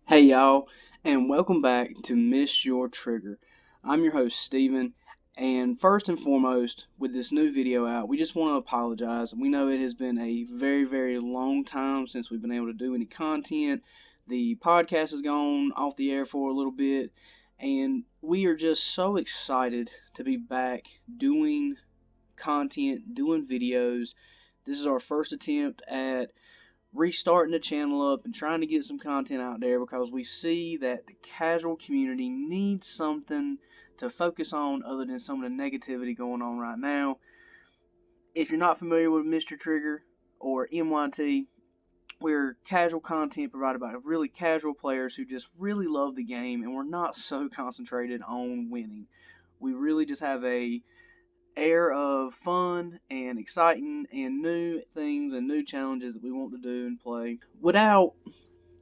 Hey y'all, and welcome back to Miss Your Trigger. I'm your host Steven, and first and foremost, with this new video out, we just want to apologize. We know it has been a very long time since we've been able to do any content. The podcast has gone off the air for a little bit, and we are just so excited to be back doing content, doing videos. This is our first attempt at restarting the channel up and trying to get some content out there because we see that the casual community needs something to focus on other than some of the negativity going on right now. If you're not familiar with Mr. Trigger or MYT, we're casual content provided by really casual players who just really love the game, and we're not so concentrated on winning. We really just have a air of fun and exciting and new things and new challenges that we want to do and play. Without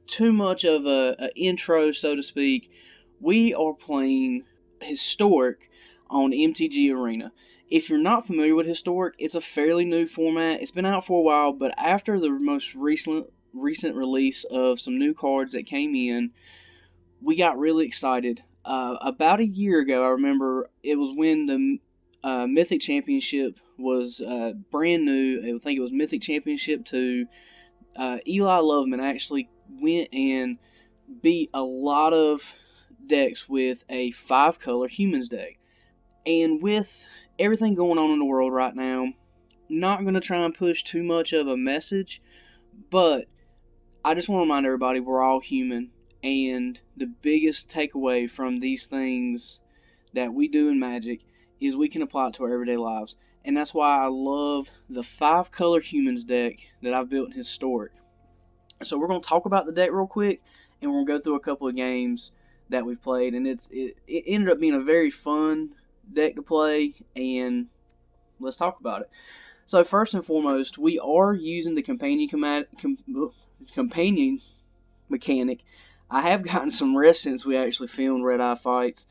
too much of a intro, so to speak, we are playing Historic on MTG Arena. If you're not familiar with Historic, it's a fairly new format. It's been out for a while, but after the most recent release of some new cards that came in, we got really excited. About a year ago, I remember it was when the Mythic Championship was brand new. I think it was Mythic Championship 2. Eli Loveman actually went and beat a lot of decks with a 5-color humans deck. And with everything going on in the world right now, not going to try and push too much of a message, but I just want to remind everybody we're all human, and the biggest takeaway from these things that we do in Magic is we can apply it to our everyday lives. And that's why I love the 5-color humans deck that I've built in Historic. So we're going to talk about the deck real quick, and we're going to go through a couple of games that we've played. And it ended up being a very fun deck to play, and let's talk about it. So first and foremost, we are using the companion mechanic. I have gotten some rest since we actually filmed Red Eye Fights,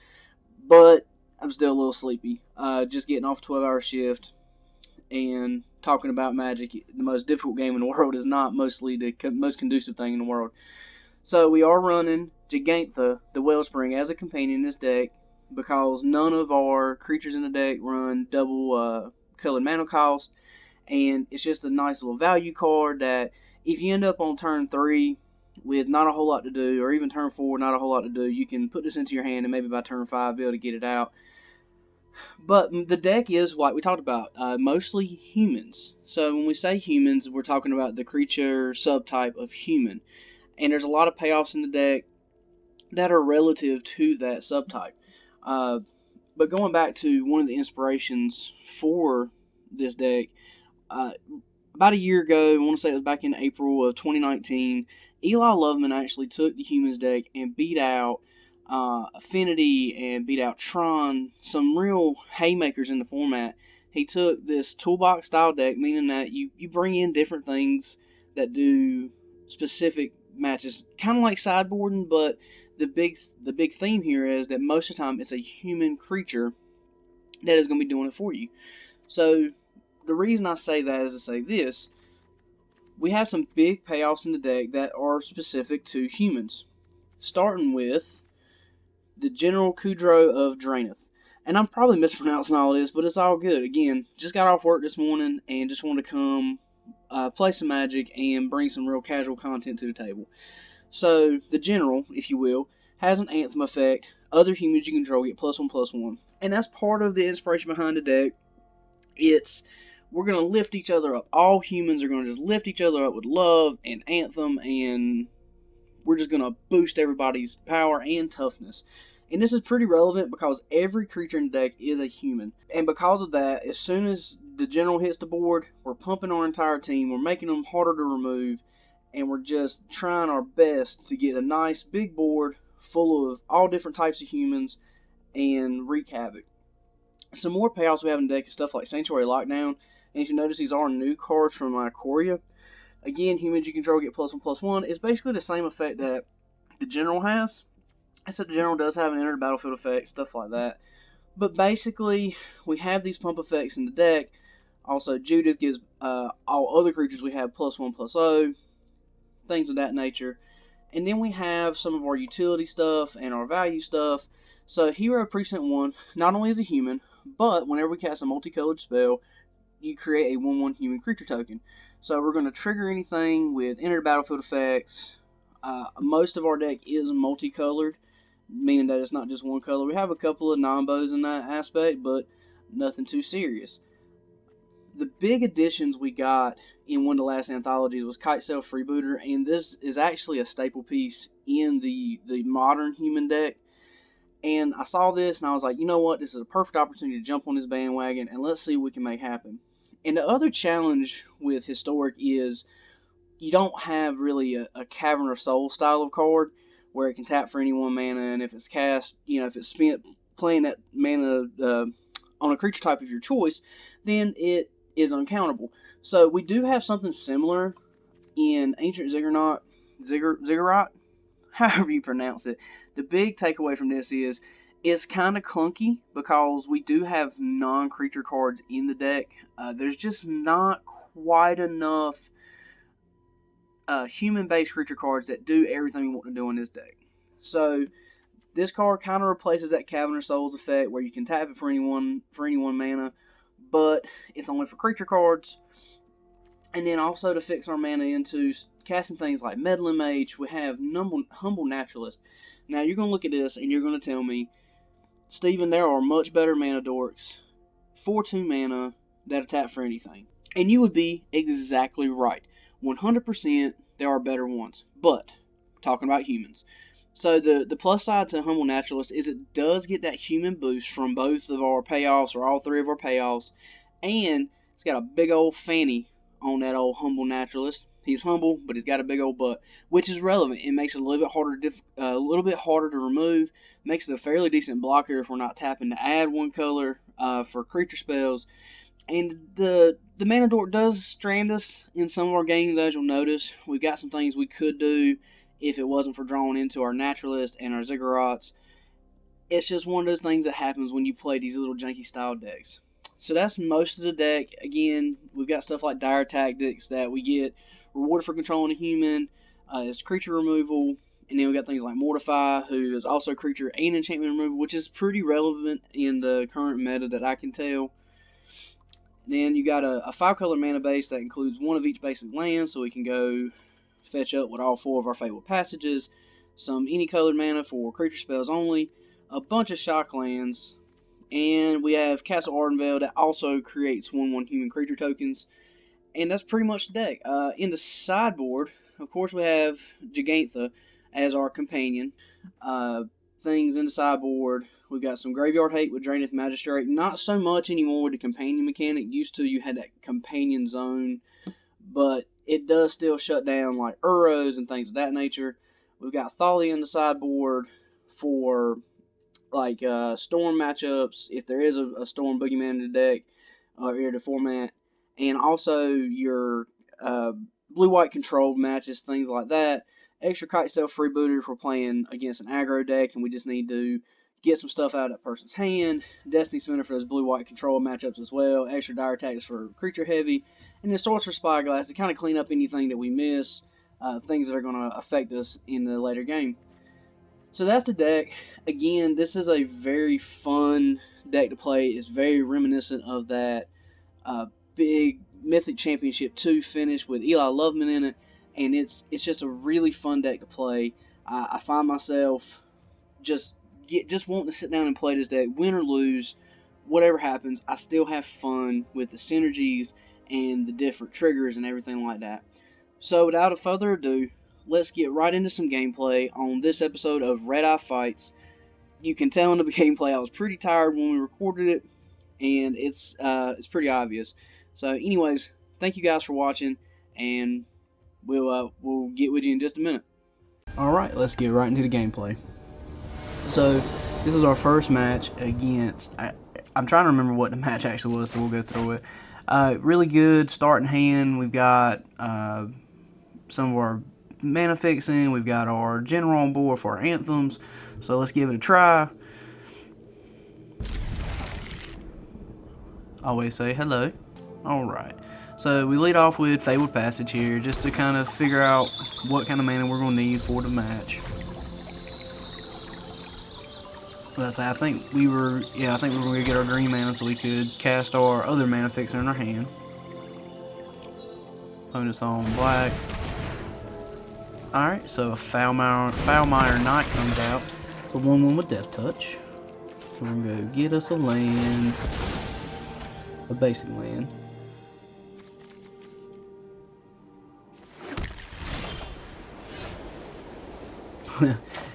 but I'm still a little sleepy. Just getting off a 12-hour shift and talking about Magic. The most difficult game in the world is not mostly the most conducive thing in the world. So we are running Gigantha, the Wellspring, as a companion in this deck because none of our creatures in the deck run double colored mana cost, and it's just a nice little value card that if you end up on turn 3 with not a whole lot to do, or even turn 4 not a whole lot to do, you can put this into your hand and maybe by turn 5 be able to get it out. But the deck is, like we talked about, mostly humans. So when we say humans, we're talking about the creature subtype of human. And there's a lot of payoffs in the deck that are relative to that subtype. But going back to one of the inspirations for this deck, about a year ago, I want to say it was back in April of 2019, Eli Loveman actually took the humans deck and beat out Affinity and beat out Tron, some real haymakers in the format. He took this toolbox style deck, meaning that you bring in different things that do specific matches, kind of like sideboarding, but the big theme here is that most of the time it's a human creature that is going to be doing it for you. So the reason I say that is to say this: we have some big payoffs in the deck that are specific to humans, starting with the General Kudro of Draenith. And I'm probably mispronouncing all this, but it's all good. Again, just got off work this morning and just wanted to come play some Magic and bring some real casual content to the table. So, the General, if you will, has an Anthem effect. Other humans you control get +1/+1. And that's part of the inspiration behind the deck. We're going to lift each other up. All humans are going to just lift each other up with love and Anthem, and we're just going to boost everybody's power and toughness. And this is pretty relevant because every creature in the deck is a human. And because of that, as soon as the General hits the board, we're pumping our entire team. We're making them harder to remove. And we're just trying our best to get a nice big board full of all different types of humans and wreak havoc. Some more payoffs we have in the deck is stuff like Sanctuary Lockdown. And if you notice, these are new cards from Ikoria. Again, humans you control get +1/+1. It's basically the same effect that the General has, except the General does have an enter battlefield effect, stuff like that. But basically, we have these pump effects in the deck. Also, Judith gives all other creatures we have +1/+0, things of that nature. And then we have some of our utility stuff and our value stuff. So Hero Precinct 1 not only is a human, but whenever we cast a multicolored spell, you create a 1/1 human creature token. So we're going to trigger anything with enter battlefield effects. Most of our deck is multicolored, meaning that it's not just one color. We have a couple of non-bows in that aspect, but nothing too serious. The big additions we got in one of the last anthologies was Kitesail Freebooter, and this is actually a staple piece in the modern human deck. And I saw this and I was like, you know what, this is a perfect opportunity to jump on this bandwagon and let's see what we can make happen. And the other challenge with Historic is you don't have really a Cavern of Souls style of card where it can tap for any 1 mana, and if it's cast, if it's spent playing that mana on a creature type of your choice, then it is uncountable. So we do have something similar in Ancient Ziggurat, however you pronounce it. The big takeaway from this is it's kind of clunky because we do have non-creature cards in the deck. There's just not quite enough human-based creature cards that do everything we want to do in this deck. So this card kind of replaces that Cavern of Souls effect where you can tap it for any one mana, but it's only for creature cards. And then also to fix our mana into casting things like Meddling Mage, we have Humble Naturalist. Now you're going to look at this and you're going to tell me, Steven, there are much better mana dorks for 2 mana that attack for anything. And you would be exactly right. 100% there are better ones. But, talking about humans. So the plus side to Humble Naturalist is it does get that human boost from both of our payoffs, or all 3 of our payoffs. And it's got a big old fanny on that old Humble Naturalist. He's humble, but he's got a big old butt, which is relevant. It makes it a little bit harder to remove. Makes it a fairly decent blocker if we're not tapping to add 1 color for creature spells. And the mana dork does strand us in some of our games, as you'll notice. We've got some things we could do if it wasn't for drawing into our Naturalist and our Ziggurats. It's just one of those things that happens when you play these little janky style decks. So that's most of the deck. Again, we've got stuff like Dire Tactics that we get rewarded for controlling a human. It's creature removal. And then we got things like Mortify, who is also creature and enchantment removal, which is pretty relevant in the current meta that I can tell. Then you got a 5-color mana base that includes 1 of each basic land, so we can go fetch up with all 4 of our Fabled Passages, some any colored mana for creature spells only, a bunch of shock lands, and we have Castle Ardenvale that also creates 1/1 human creature tokens, and that's pretty much the deck. In the sideboard, of course, we have Gigantha as our companion. Things in the sideboard, we've got some Graveyard Hate with Draenith Magistrate. Not so much anymore with the companion mechanic. Used to, you had that companion zone, but it does still shut down like Uros and things of that nature. We've got Thalia in the sideboard for like Storm matchups, if there is a Storm Boogeyman in the deck, or the format, and also your blue-white controlled matches, things like that. Extra Kitesail Freebooter if we're playing against an aggro deck and we just need to get some stuff out of that person's hand. Destiny Spinner for those blue-white control matchups as well. Extra Dire Tactics for creature heavy. And then Sorcerer's Spyglass to kind of clean up anything that we miss, things that are going to affect us in the later game. So that's the deck. Again, this is a very fun deck to play. It's very reminiscent of that big Mythic Championship 2 finish with Eli Loveman in it. And it's just a really fun deck to play. I find myself just wanting to sit down and play this deck, win or lose, whatever happens. I still have fun with the synergies and the different triggers and everything like that. So without further ado, let's get right into some gameplay on this episode of Red Eye Fights. You can tell in the gameplay I was pretty tired when we recorded it, and it's pretty obvious. So anyways, thank you guys for watching, and we'll get with you in just a minute. Alright, let's get right into the gameplay. So, this is our first match against... I'm trying to remember what the match actually was, so we'll go through it. Really good starting hand. We've got some of our mana fixing. We've got our general on board for our anthems. So, let's give it a try. Always say hello. Alright, so we lead off with Fabled Passage here, just to kind of figure out what kind of mana we're going to need for the match. Let's say, I think we were going to get our green mana so we could cast our other mana fixer in our hand. Opponent's on black. Alright, so a Foulmire Knight comes out. It's a 1/1 with Death Touch. So we're going to go get us a land. A basic land.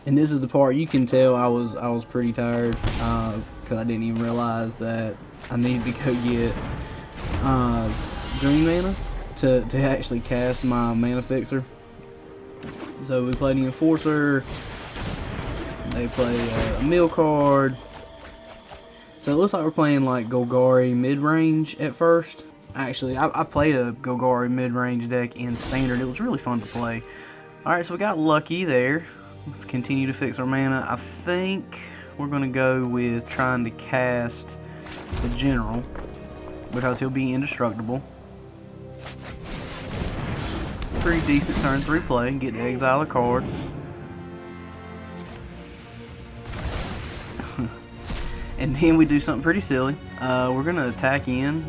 And this is the part you can tell I was pretty tired because I didn't even realize that I needed to go get green mana to actually cast my mana fixer. So we play the Enforcer. They play a mill card. So it looks like we're playing like Golgari mid-range at first. Actually, I played a Golgari mid-range deck in Standard. It was really fun to play. Alright, so we got lucky there. Continue to fix our mana. I think we're going to go with trying to cast the General because he'll be indestructible. Pretty decent turn 3 play. Get to exile a card. And then we do something pretty silly. We're going to attack in.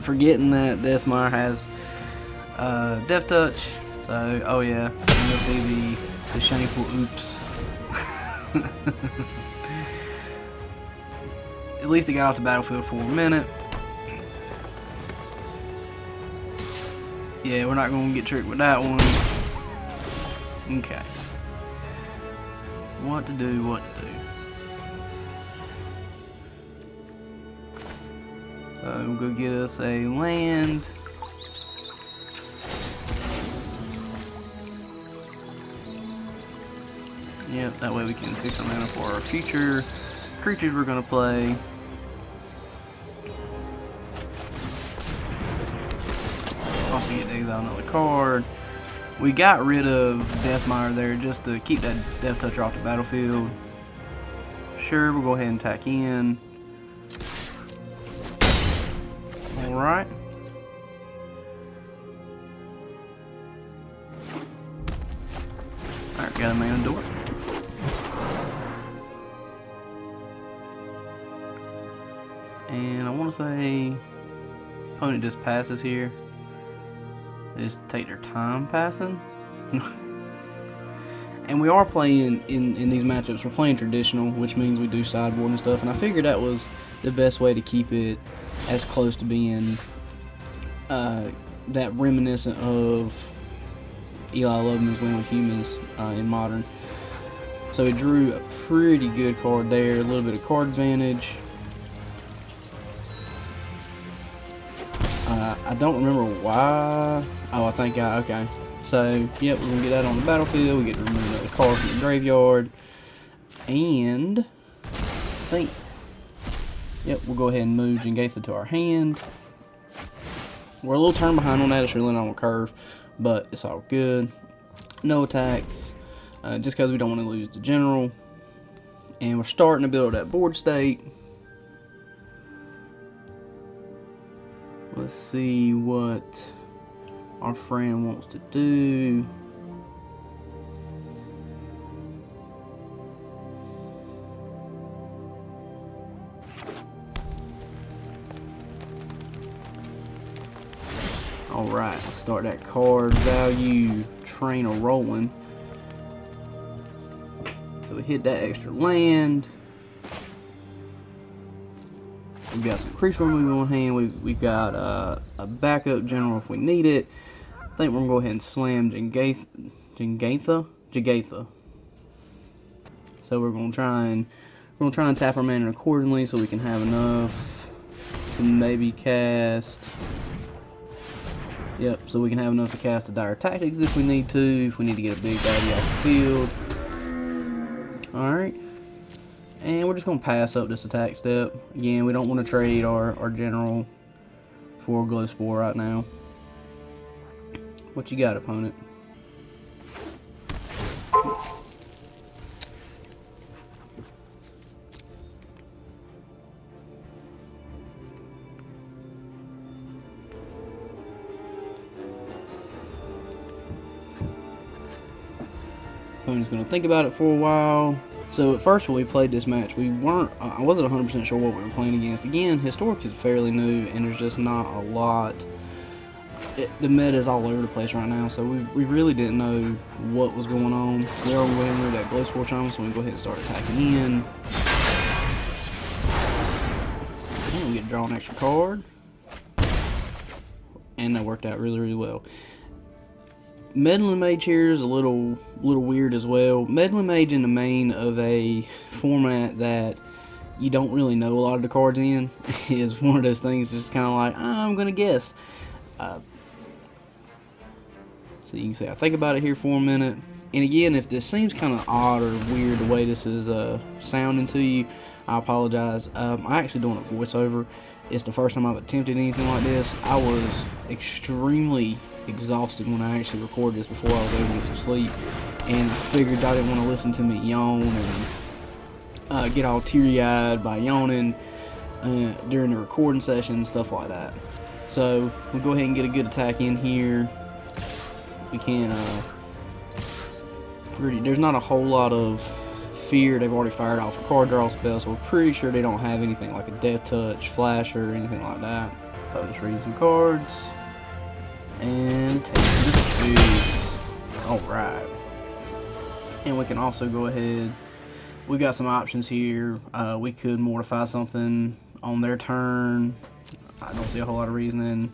Forgetting that Deathmire has Death Touch. So, oh yeah, and you'll see the shameful oops. At least it got off the battlefield for a minute. Yeah, we're not going to get tricked with that one. Okay. What to do, what to do. So we'll go get us a land. Yep, that way we can fix our mana for our future creatures we're going to play. Also get to exile another card. We got rid of Deathmire there just to keep that Death Touch off the battlefield. Sure, we'll go ahead and attack in. Alright. Alright, got a mana door. And I want to say opponent just passes here. They just take their time passing. And we are playing in these matchups, we're playing traditional, which means we do sideboard and stuff. And I figured that was the best way to keep it as close to being that reminiscent of Eli Loveman's Win with Humans in Modern. So we drew a pretty good card there, a little bit of card advantage. I don't remember why. Oh, I think okay. So, yep, we're going to get that on the battlefield. We get to remove another card from the graveyard. And, I think, yep, we'll go ahead and move Jengatha to our hand. We're a little turn behind on that. It's really not on a curve, but it's all good. No attacks, just because we don't want to lose the General. And we're starting to build that board state. Let's see what our friend wants to do. Alright, start that card value train a rolling. So we hit that extra land. We've got some creature removal on hand. We've got a backup General if we need it. I think we're gonna go ahead and slam Jengatha. So we're gonna try and tap our mana accordingly so we can have enough to maybe cast. Yep, so we can have enough to cast the Dire Tactics if we need to. If we need to get a big baddie off the field. All right. And we're just going to pass up this attack step. Again, we don't want to trade our General for Glow Spore right now. What you got, opponent? Opponent's going to think about it for a while. So at first when we played this match, I wasn't 100% sure what we were playing against. Again, Historic is fairly new, and there's just not a lot. The meta is all over the place right now, so we really didn't know what was going on. We are going to that Glow Spore Charm, so we can go ahead and start attacking in. And we get to draw an extra card. And that worked out really, really well. Meddling Mage here is a little weird as well. Meddling Mage in the main of a format that you don't really know a lot of the cards in is one of those things that's kind of like, I'm going to guess. So you can say, I think about it here for a minute. And again, if this seems kind of odd or weird the way this is sounding to you, I apologize. I'm actually doing a voiceover. It's the first time I've attempted anything like this. I was extremely exhausted when I actually recorded this before I was able to get some sleep. And I figured I didn't want to listen to me yawn and get all teary-eyed by yawning during the recording session, stuff like that. So we'll go ahead and get a good attack in here. We can there's not a whole lot of fear. They've already fired off a card draw spell, so we're pretty sure they don't have anything like a Death Touch, Flash, or anything like that. Opponent's reading some cards and take the 2. Alright. And we can also go ahead, we've got some options here. We could mortify something on their turn. I don't see a whole lot of reasoning.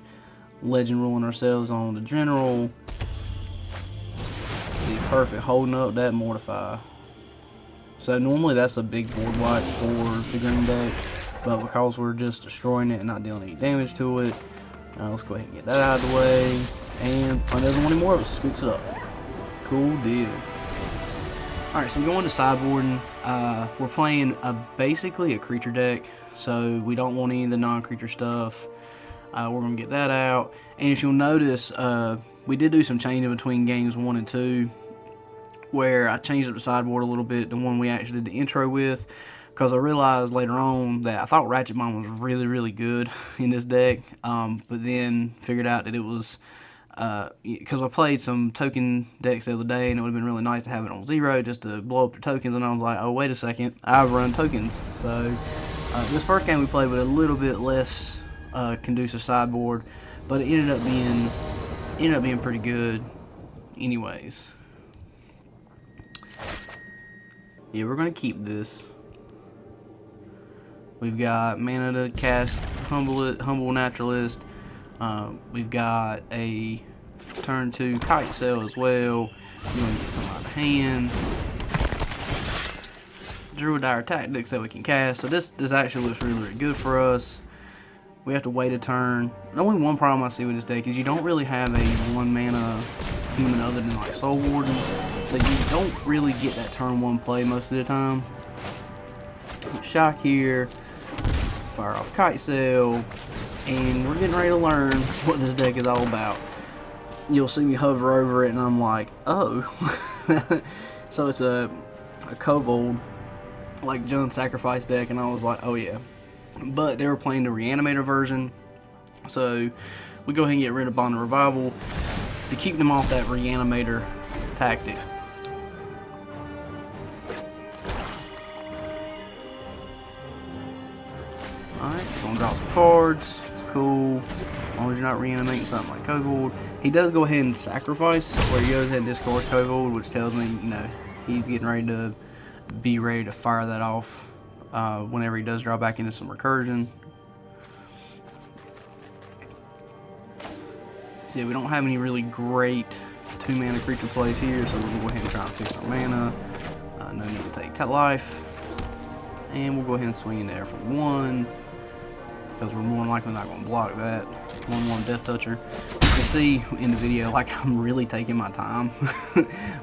Legend ruling ourselves on the general. See, perfect, holding up that mortify. So normally that's a big board wipe for the green deck, but because we're just destroying it and not dealing any damage to it, let's go ahead and get that out of the way. And Opponent doesn't want any more, scoops it up. Cool deal. Alright, so we're going to sideboarding. We're playing basically a creature deck, so we don't want any of the non-creature stuff. We're going to get that out. And if you'll notice, we did do some changing between games 1 and 2, where I changed up the sideboard a little bit, the one we actually did the intro with, because I realized later on that I thought Ratchet Bomb was really, really good in this deck, but then figured out that it was, because I played some token decks the other day, and it would have been really nice to have it on 0 just to blow up the tokens, and I was like, oh, wait a second, I run tokens. So this first game we played with a little bit less conducive sideboard, but it ended up being pretty good anyways. Yeah, we're going to keep this. We've got mana to cast Humble Naturalist. We've got a turn 2 Kite Sail as well. We're going to get some out of hand. Druid Dire Tactics that we can cast. So this actually looks really, really good for us. We have to wait a turn. The only one problem I see with this deck is you don't really have a 1 mana human other than like Soul Warden, so you don't really get that turn 1 play most of the time. Shock here, fire off Kite Sail, and we're getting ready to learn what this deck is all about. You'll see me hover over it and I'm like, oh. So it's a Kobold, like Jund Sacrifice deck, and I was like, oh yeah. But they were playing the Reanimator version, so we go ahead and get rid of Bond of Revival to keep them off that Reanimator tactic. Alright, gonna draw some cards. It's cool. As long as you're not reanimating something like Kobold. He does go ahead and sacrifice, where he goes ahead and discards Kobold, which tells me, you know, he's getting ready to fire that off whenever he does draw back into some recursion. So yeah, we don't have any really great 2 mana creature plays here, so we're going to go ahead and try and fix our mana. No need to take life. And we'll go ahead and swing in there for 1, because we're more than likely not going to block that. 1/1 Death Toucher. You can see in the video, like, I'm really taking my time,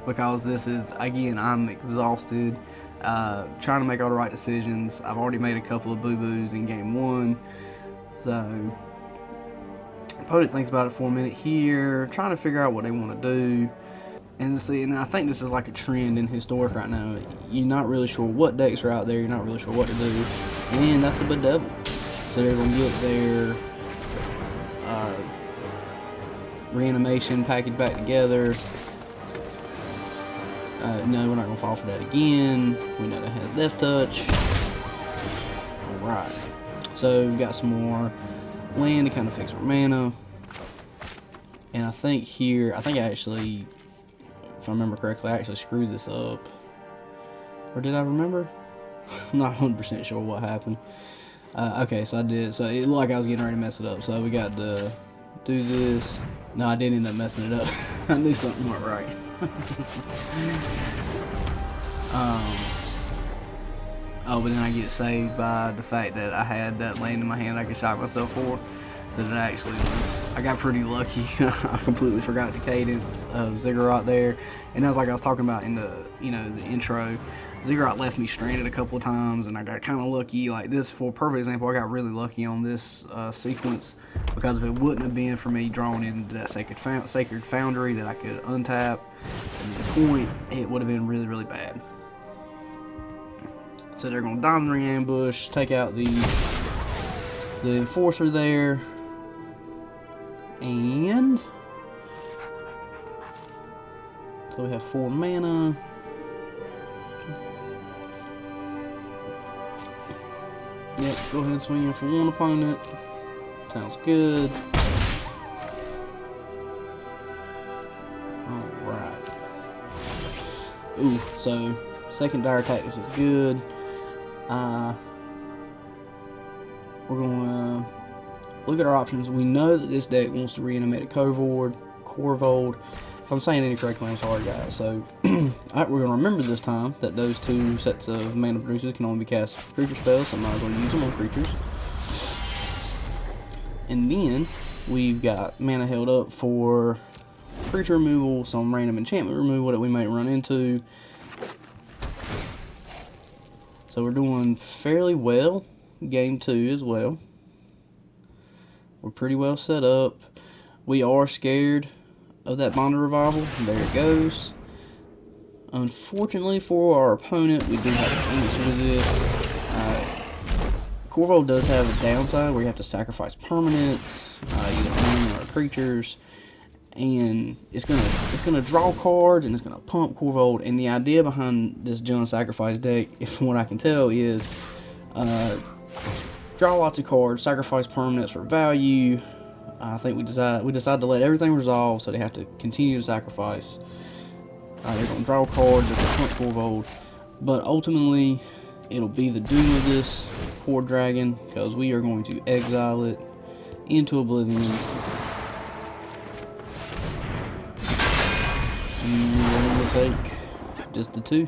because this is, again, I'm exhausted, trying to make all the right decisions. I've already made a couple of boo-boos in game 1, so opponent thinks about it for a minute here, trying to figure out what they want to do. And see, and I think this is like a trend in Historic right now. You're not really sure what decks are out there, you're not really sure what to do, and that's a bedevil. So they're going to get their reanimation packaged back together, No, we're not going to fall for that again. We know that has death touch. Alright. So we've got some more land to kind of fix our mana. And I think here, I actually, if I remember correctly, I actually screwed this up. Or did I remember? I'm not 100% sure what happened. Okay, so I did. So it looked like I was getting ready to mess it up. So we got to do this. No, I did end up messing it up. I knew something went right. Oh, but then I get saved by the fact that I had that land in my hand I could shock myself for. So that actually was, I got pretty lucky. I completely forgot the cadence of Ziggurat there. And that's like I was talking about in the, the intro. Ziggurat left me stranded a couple of times, and I got kind of lucky. Like this, for a perfect example, I got really lucky on this sequence, because if it wouldn't have been for me drawing into that Sacred Foundry that I could untap at the point, it would have been really, really bad. So they're going to Diamond Ring ambush, take out the Enforcer there, and so we have 4 mana. Yep, go ahead and swing in for one opponent. Sounds good. Alright. Ooh, so second Dire Tactics is good. We're going to look at our options. We know that this deck wants to reanimate a Corvold. If I'm saying any correctly, I'm sorry, guys. So, we're going to remember this time that those 2 sets of mana producers can only be cast creature spells, so I'm not going to use them on creatures. And then, we've got mana held up for creature removal, some random enchantment removal that we might run into. So we're doing fairly well. Game 2 as well. We're pretty well set up. We are scared of that Bonded Revival. There it goes. Unfortunately for our opponent, we do have an answer to this. Corvo does have a downside where you have to sacrifice permanents, either mana or creatures, and it's gonna draw cards and it's gonna pump Corvold. And the idea behind this Jund Sacrifice deck, if from what I can tell, is draw lots of cards, sacrifice permanents for value. I think we decide to let everything resolve, so they have to continue to sacrifice. They're going to draw cards that they pump Corvold, but ultimately it'll be the doom of this poor dragon, because we are going to exile it into oblivion. And we're going to take just the 2.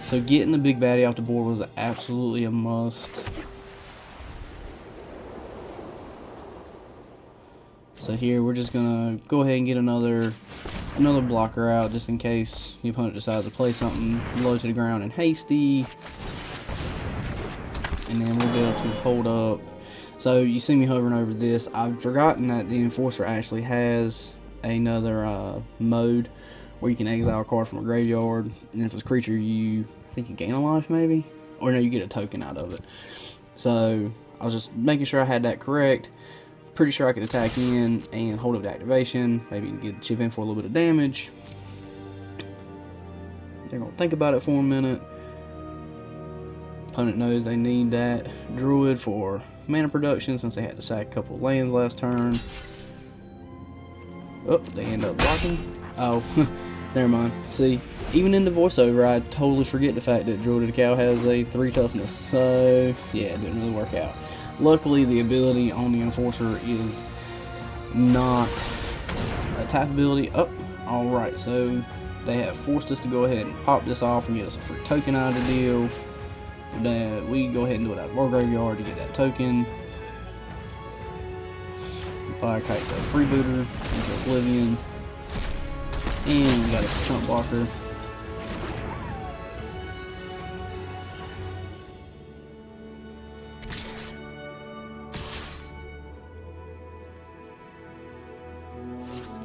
So getting the big baddie off the board was absolutely a must. So here we're just gonna go ahead and get another blocker out, just in case the opponent decides to play something low to the ground and hasty. And then we'll be able to hold up. So you see me hovering over this. I've forgotten that the Enforcer actually has another mode where you can exile a card from a graveyard, and if it's a creature, I think you gain a life maybe? Or no, you get a token out of it. So I was just making sure I had that correct. Pretty sure I could attack in and hold up the activation, maybe get chip in for a little bit of damage. They're going to think about it for a minute. Opponent knows they need that Druid for mana production since they had to sack a couple of lands last turn. Oh, they end up blocking. Oh, never mind. See, even in the voiceover, I totally forget the fact that Druid of the Cow has a 3 toughness. So, yeah, it didn't really work out. Luckily, the ability on the Enforcer is not a tap ability. Oh, alright, so they have forced us to go ahead and pop this off and get us a free token out of the deal. We go ahead and do it out of our graveyard to get that token. Buy a Kite's a freebooter into Oblivion. And we got a chump blocker.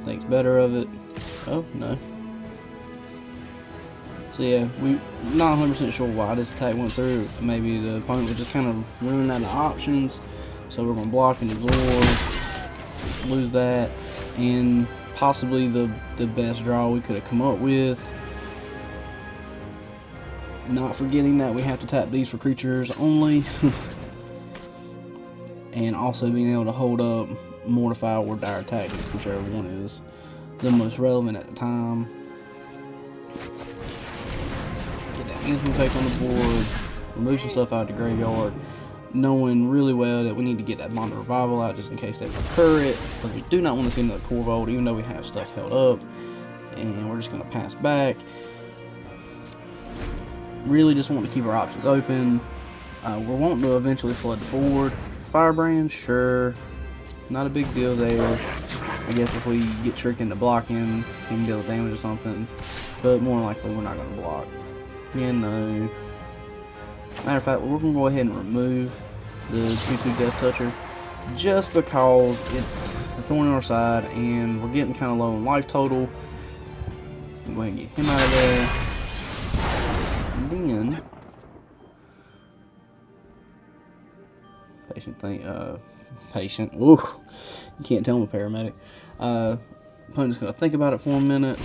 Thinks better of it. Oh, no. So yeah, we're not 100% sure why this attack went through. Maybe the opponent was just kind of running out of options. So we're going to block and absorb, lose that, and possibly the best draw we could have come up with. Not forgetting that we have to tap these for creatures only. And also being able to hold up Mortify or Dire Tactics, whichever one is the most relevant at the time. Get that instant take on the board, remove some stuff out of the graveyard, knowing really well that we need to get that Bond of Revival out just in case they recur it, because we do not want to see another Core Vault even though we have stuff held up. And we're just going to pass back. Really just want to keep our options open. We're wanting to eventually flood the board. Firebrand, sure, not a big deal there. I guess if we get tricked into blocking, we can deal damage or something, but more likely we're not going to block. Yeah, no. Matter of fact, we're going to go ahead and remove the 2/2 Death Toucher, just because it's a thorn in our side and we're getting kind of low in life total. Go ahead and get him out of there. And then patient. Ooh, you can't tell I'm a paramedic. Opponent's gonna think about it for a minute,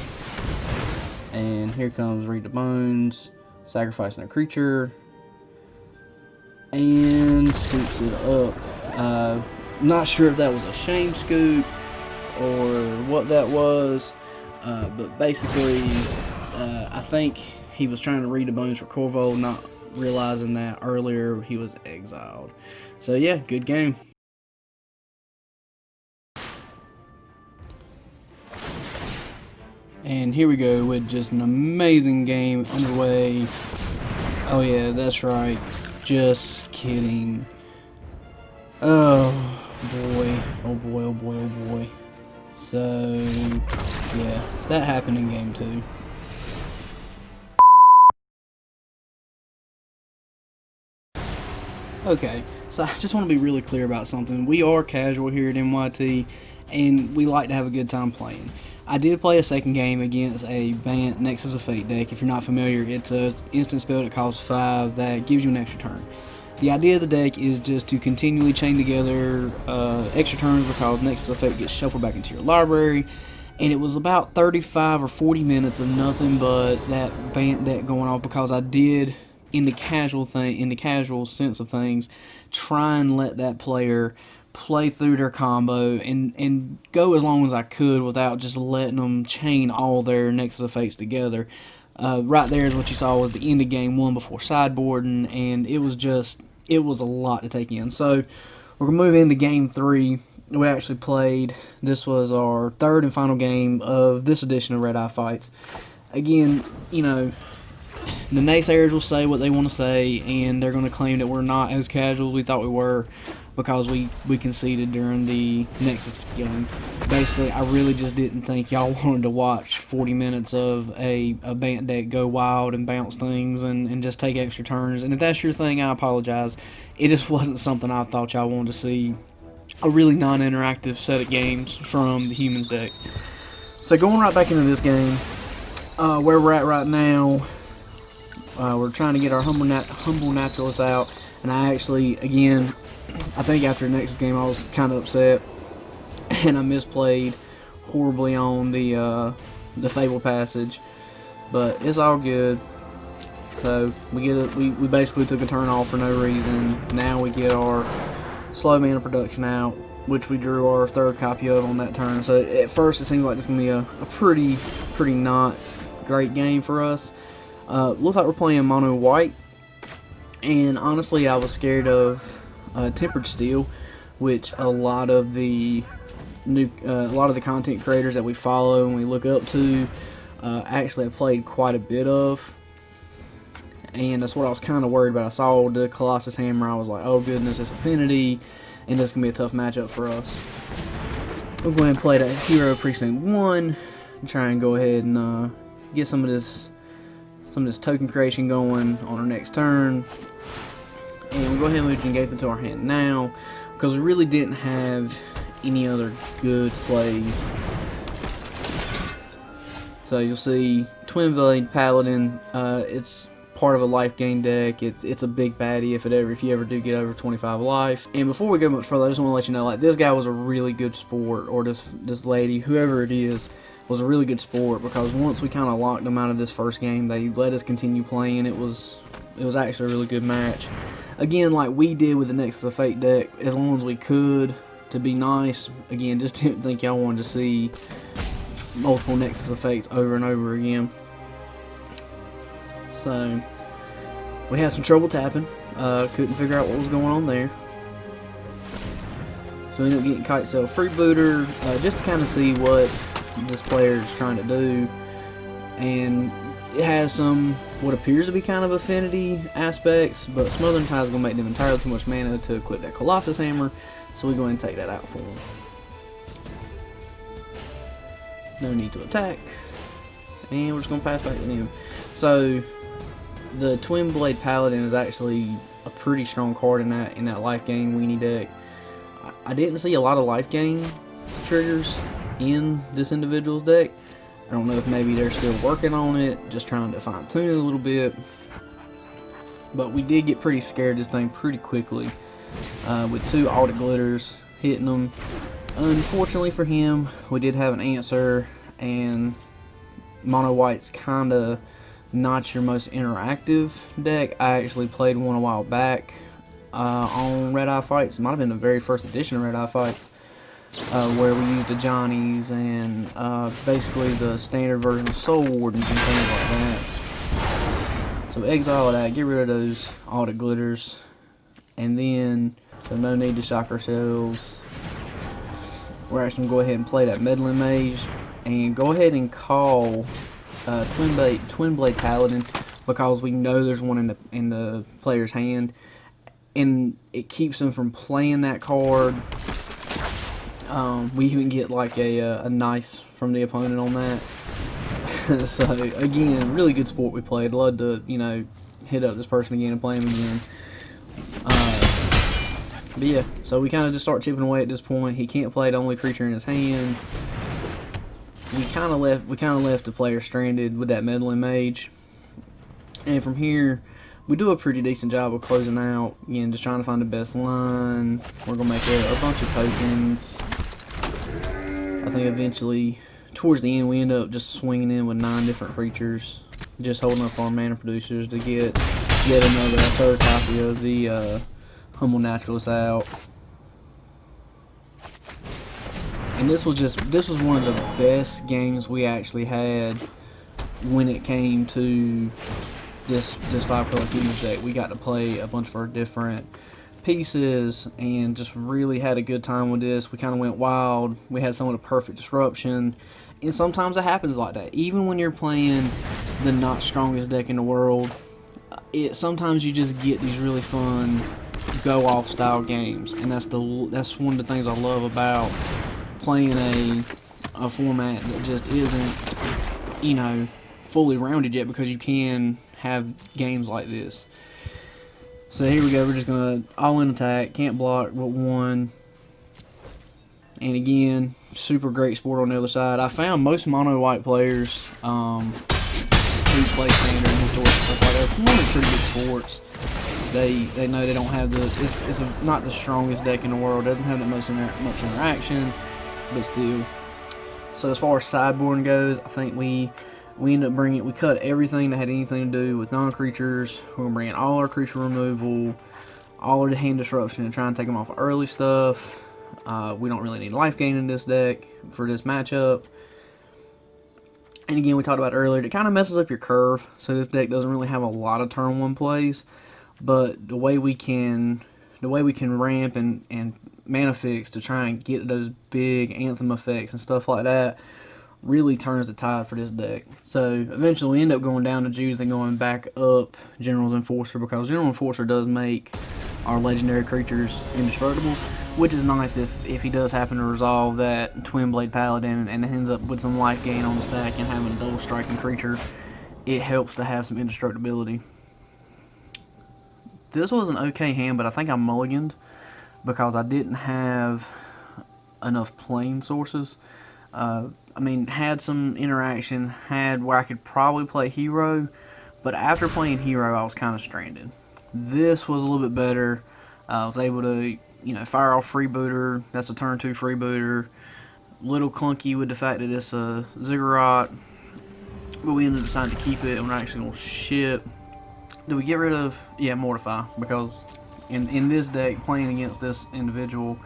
and here comes Read the Bones, sacrificing a creature, and scoops it up. Not sure if that was a shame scoop or what that was, but basically, I think he was trying to read the bones for Corvo, not realizing that earlier he was exiled. So yeah, good game. And here we go with just an amazing game underway. Oh yeah, that's right. Just kidding. Oh boy, oh boy, oh boy, oh boy. So yeah, that happened in game 2. Okay, so I just want to be really clear about something. We are casual here at MYT, and we like to have a good time playing. I did play a second game against a Bant Nexus of Fate deck. If you're not familiar, it's an instant spell that costs 5 that gives you an extra turn. The idea of the deck is just to continually chain together extra turns because Nexus of Fate gets shuffled back into your library. And it was about 35 or 40 minutes of nothing but that Bant deck going off, because I did, in the casual sense of things, try and let that player play through their combo and go as long as I could without just letting them chain all their Nexus of Fates together. Right there is what you saw was the end of game 1 before sideboarding, and it was a lot to take in. So we're going to move into game 3. We actually played, this was our third and final game of this edition of Red Eye Fights. Again, you know, the naysayers will say what they want to say, and they're going to claim that we're not as casual as we thought we were because we conceded during the Nexus game. Basically, I really just didn't think y'all wanted to watch 40 minutes of a Bant deck go wild and bounce things and just take extra turns. And if that's your thing, I apologize. It just wasn't something I thought y'all wanted to see. A really non-interactive set of games from the Humans deck. So going right back into this game, where we're at right now, we're trying to get our Humble Naturalist out, and I actually, again, I think after the Nexus game I was kind of upset, and I misplayed horribly on the Fable Passage, but it's all good. So we basically took a turn off for no reason. Now we get our slow mana production out, which we drew our third copy of on that turn. So at first it seemed like this is going to be a pretty not great game for us. Looks like we're playing mono white, and honestly I was scared of Tempered Steel, which a lot of the content creators that we follow and we look up to actually have played quite a bit of. And that's what I was kind of worried about. I saw the Colossus Hammer, I was like, oh goodness, it's Affinity, and this is going to be a tough matchup for us. We'll go ahead and play that Hero Precinct 1, and try and go ahead and get some of this token creation going on our next turn. And we'll go ahead and move Jengate into our hand now, because we really didn't have any other good plays. So you'll see Twin Blade Paladin, it's part of a life gain deck. It's a big baddie if you ever do get over 25 life. And before we go much further, I just want to let you know, like, this guy was a really good sport, or this lady, whoever it is, was a really good sport, because once we kind of locked them out of this first game, they let us continue playing. It was actually a really good match. Again, like we did with the Nexus of Fate deck, as long as we could, to be nice. Again, just didn't think y'all wanted to see multiple Nexus of Fates over and over again. So we had some trouble tapping. Couldn't figure out what was going on there. So we ended up getting Kite Sail Freebooter, just to kind of see what this player is trying to do. And it has some what appears to be kind of affinity aspects, but Smothering Tide is going to make them entirely too much mana to equip that Colossus Hammer, so we're going to take that out for him. No need to attack, and we're just going to pass back to him. So the Twin Blade Paladin is actually a pretty strong card in that life gain weenie deck. I didn't see a lot of life gain triggers in this individual's deck. I don't know if maybe they're still working on it, just trying to fine tune it a little bit. But we did get pretty scared of this thing pretty quickly, with 2 Audit Glitters hitting them. Unfortunately for him, we did have an answer, and Mono White's kind of not your most interactive deck. I actually played one a while back on Red Eye Fights. It might have been the very first edition of Red Eye Fights, where we used the Johnnies and basically the standard version of Soul Wardens and things like that. So exile that, get rid of those Audit Glitters, and then, so no need to shock ourselves. We're actually going to go ahead and play that Meddling Mage, and go ahead and call Twin Blade Paladin, because we know there's one in the player's hand, and it keeps them from playing that card. We even get like a nice from the opponent on that. So again, really good sport we played. Love to, you know, hit up this person again and play him again. But yeah, so we kind of just start chipping away at this point. He can't play the only creature in his hand. We kind of left the player stranded with that Meddling Mage. And from here, we do a pretty decent job of closing out. Again, just trying to find the best line. We're gonna make a bunch of tokens. I think eventually, towards the end, we end up just swinging in with 9 different creatures, just holding up our mana producers to get yet another third copy of the Humble Naturalist out. And this was one of the best games we actually had when it came to this 5-color Humans deck. We got to play a bunch of our different pieces and just really had a good time with this. We kind of went wild. We had some of the perfect disruption, and sometimes it happens like that. Even when you're playing the not strongest deck in the world, sometimes you just get these really fun go off style games, and that's one of the things I love about playing a format that just isn't, you know, fully rounded yet, because you can have games like this. So here we go, we're just going to all-in attack, can't block but 1. And again, super great sport on the other side. I found most mono white players who play standard and historic and stuff like that, normally pretty good sports. They know they don't have it's not the strongest deck in the world, doesn't have that much interaction, but still. So as far as sideboarding goes, I think we ended up we cut everything that had anything to do with non-creatures. We're going to bring in all our creature removal, all our hand disruption, and try and take them off of early stuff. We don't really need life gain in this deck for this matchup. And again, we talked about earlier, it kind of messes up your curve, so this deck doesn't really have a lot of turn 1 plays. But the way we can ramp and mana fix to try and get those big anthem effects and stuff like that really turns the tide for this deck. So eventually we end up going down to Judith and going back up General's Enforcer, because General Enforcer does make our legendary creatures indestructible, which is nice if he does happen to resolve that Twin Blade Paladin and ends up with some life gain on the stack and having a double striking creature. It helps to have some indestructibility. This was an okay hand, but I think I mulliganed because I didn't have enough plane sources. I mean, had some interaction, had where I could probably play hero, But after playing Hero, I was kind of stranded. This was a little bit better. I was able to, fire off Freebooter. That's a turn 2 Freebooter. Little clunky with the fact that it's a Ziggurat, but we ended up deciding to keep it, and we're actually going to ship. Do we get rid of, Mortify, because in this deck, playing against this individual,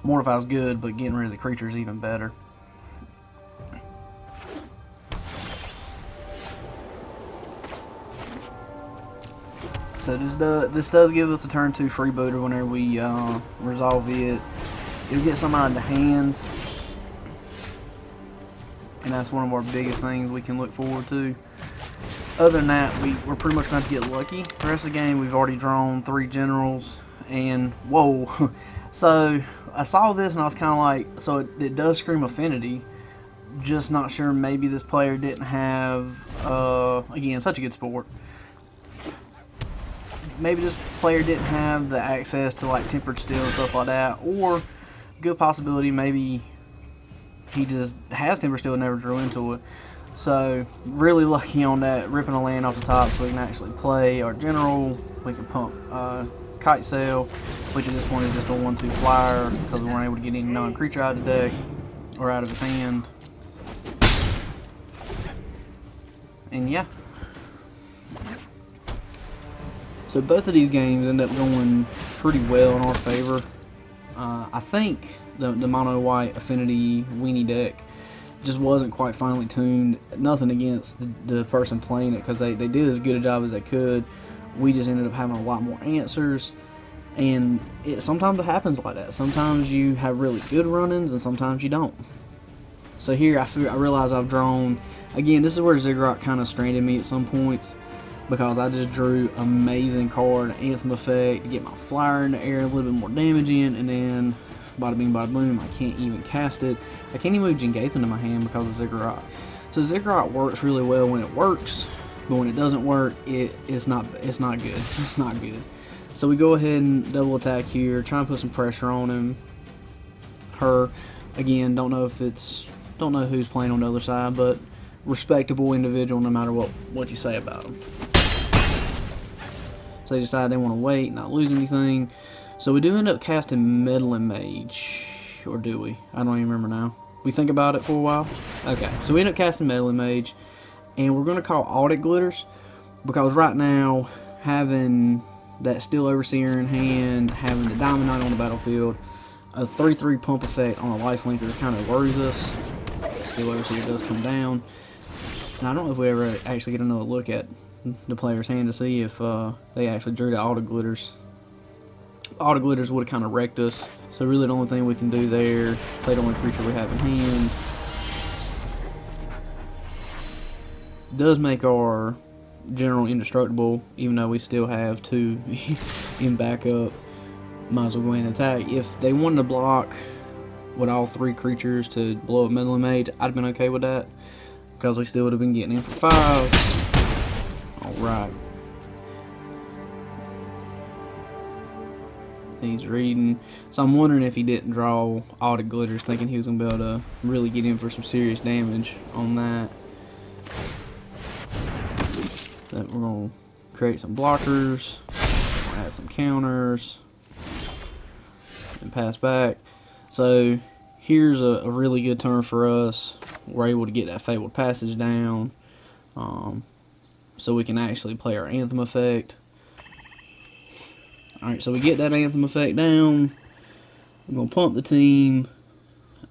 Mortify is good, but getting rid of the creature is even better. So this does give us a turn 2 Freebooter whenever we resolve it. It'll get some out of the hand, and that's one of our biggest things we can look forward to. Other than that, we're pretty much going to get lucky. The rest of the game, we've already drawn 3 generals, and whoa. So I saw this and I was kind of like, so it does scream Affinity. Just not sure, maybe this player didn't have, again, such a good sport. Maybe this player didn't have the access to like Tempered Steel and stuff like that, or good possibility maybe he just has Tempered Steel and never drew into it. So really lucky on that, ripping a land off the top so we can actually play our general. We can pump Kite Sail, which at this point is just a 1/2 flyer because we weren't able to get any non-creature out of the deck or out of his hand. And yeah. So both of these games end up going pretty well in our favor. I think the mono white Affinity weenie deck just wasn't quite finely tuned. Nothing against the person playing it, because they did as good a job as they could. We just ended up having a lot more answers, and sometimes it happens like that. Sometimes you have really good run-ins and sometimes you don't. So here I realize I've drawn, again, this is where Ziggurat kind of stranded me at some points, because I just drew amazing card, Anthem Effect, to get my flyer in the air, a little bit more damage in, and then bada bing bada boom, I can't even cast it. I can't even move Jingathan into my hand because of Ziggurat. So Ziggurat works really well when it works, but when it doesn't work, it's not good. It's not good. So we go ahead and double attack here, try and put some pressure on him. Her, again, don't know who's playing on the other side, but respectable individual no matter what you say about them. So they decide they want to wait, not lose anything. So we do end up casting Meddling Mage, or do we? I don't even remember now. We think about it for a while? Okay, so we end up casting Meddling Mage, and we're going to call Audit Glitters, because right now, having that Steel Overseer in hand, having the Diamond Knight on the battlefield, a 3/3 pump effect on a lifelinker kind of worries us. Steel Overseer does come down. Now, I don't know if we ever actually get another look at the player's hand to see if they actually drew the Auto Glitters. Auto Glitters would have kind of wrecked us, so really the only thing we can do there, play the only creature we have in hand. Does make our general indestructible, even though we still have 2 in backup. Might as well go ahead and attack. If they wanted to block with all 3 creatures to blow up Meddling Mage, I'd have been okay with that, because we still would have been getting in for 5. Alright. He's reading. So I'm wondering if he didn't draw Audit Glitters, thinking he was going to be able to really get in for some serious damage on that. We're going to create some blockers, add some counters, and pass back. So here's a really good turn for us. We're able to get that Fabled Passage down, so we can actually play our Anthem Effect. Alright, so we get that Anthem Effect down. We're going to pump the team.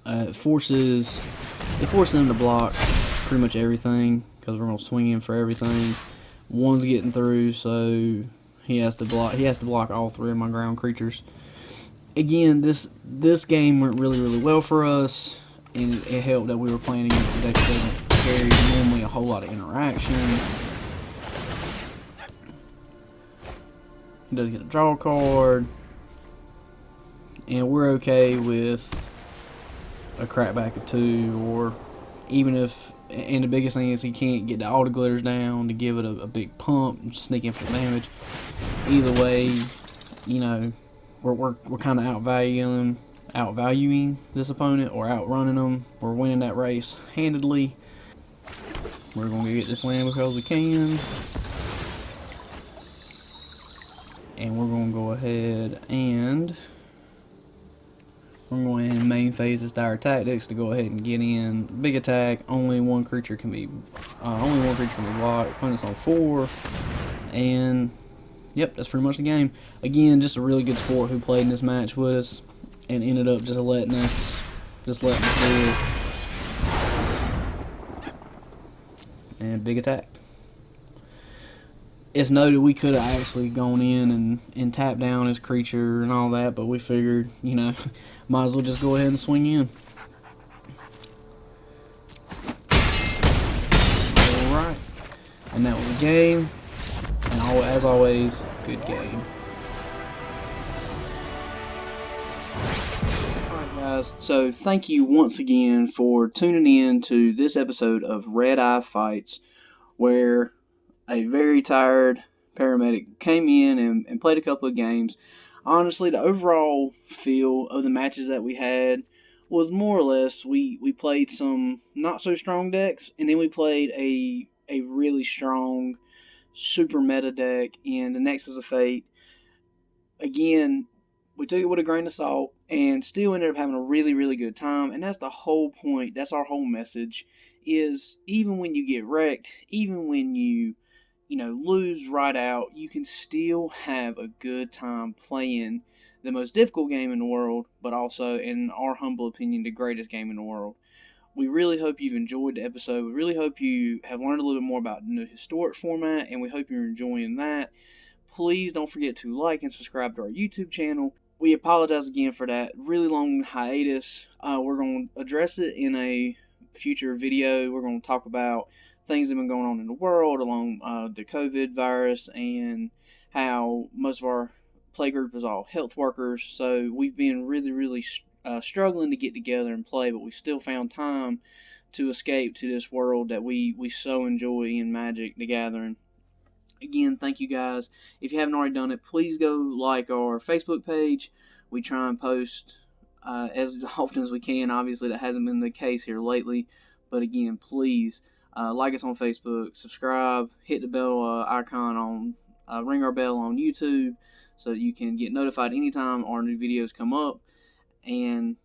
It forces them to block pretty much everything, because we're going to swing in for everything. One's getting through, so he has to block all 3 of my ground creatures. Again, this game went really well for us, and it helped that we were playing against a deck that doesn't carry normally a whole lot of interaction. He does get a draw card, and we're okay with a crackback of 2, or even if, and the biggest thing is he can't get the Auto Glitters down to give it a big pump and sneak in for damage. Either way, you know, we're kind of outvaluing this opponent, or outrunning them. We're winning that race handedly. We're going to get this land because we can. And we're going to go ahead and main phase this dire tactics to go ahead and get in big attack. Only one creature can be blocked. Opponent's on 4, and yep, that's pretty much the game. Again, just a really good sport who played in this match with us and ended up just letting us do it. And big attack. It's noted we could have actually gone in and tapped down his creature and all that, but we figured, might as well just go ahead and swing in. Alright. And that was the game. And as always, good game. Alright guys, so thank you once again for tuning in to this episode of Red Eye Fights, where a very tired paramedic came in and played a couple of games. Honestly, the overall feel of the matches that we had was more or less we played some not so strong decks, and then we played a really strong super meta deck in the Nexus of Fate. Again, we took it with a grain of salt and still ended up having a really, really good time. And that's the whole point. That's our whole message, is even when you get wrecked, even when you lose right out, you can still have a good time playing the most difficult game in the world, but also, in our humble opinion, the greatest game in the world. We really hope you've enjoyed the episode. We really hope you have learned a little bit more about the new historic format, and we hope you're enjoying that. Please don't forget to like and subscribe to our YouTube channel. We apologize again for that really long hiatus. We're going to address it in a future video. We're going to talk about things that have been going on in the world along the COVID virus, and how most of our play group is all health workers. So we've been really, really struggling to get together and play, but we still found time to escape to this world that we so enjoy in Magic the Gathering. Again, thank you guys. If you haven't already done it, please go like our Facebook page. We try and post as often as we can. Obviously, that hasn't been the case here lately. But again, please like us on Facebook, subscribe, hit the bell icon on, ring our bell on YouTube so that you can get notified anytime our new videos come up. And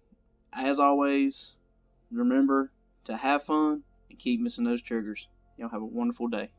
as always, remember to have fun and keep missing those triggers. Y'all have a wonderful day.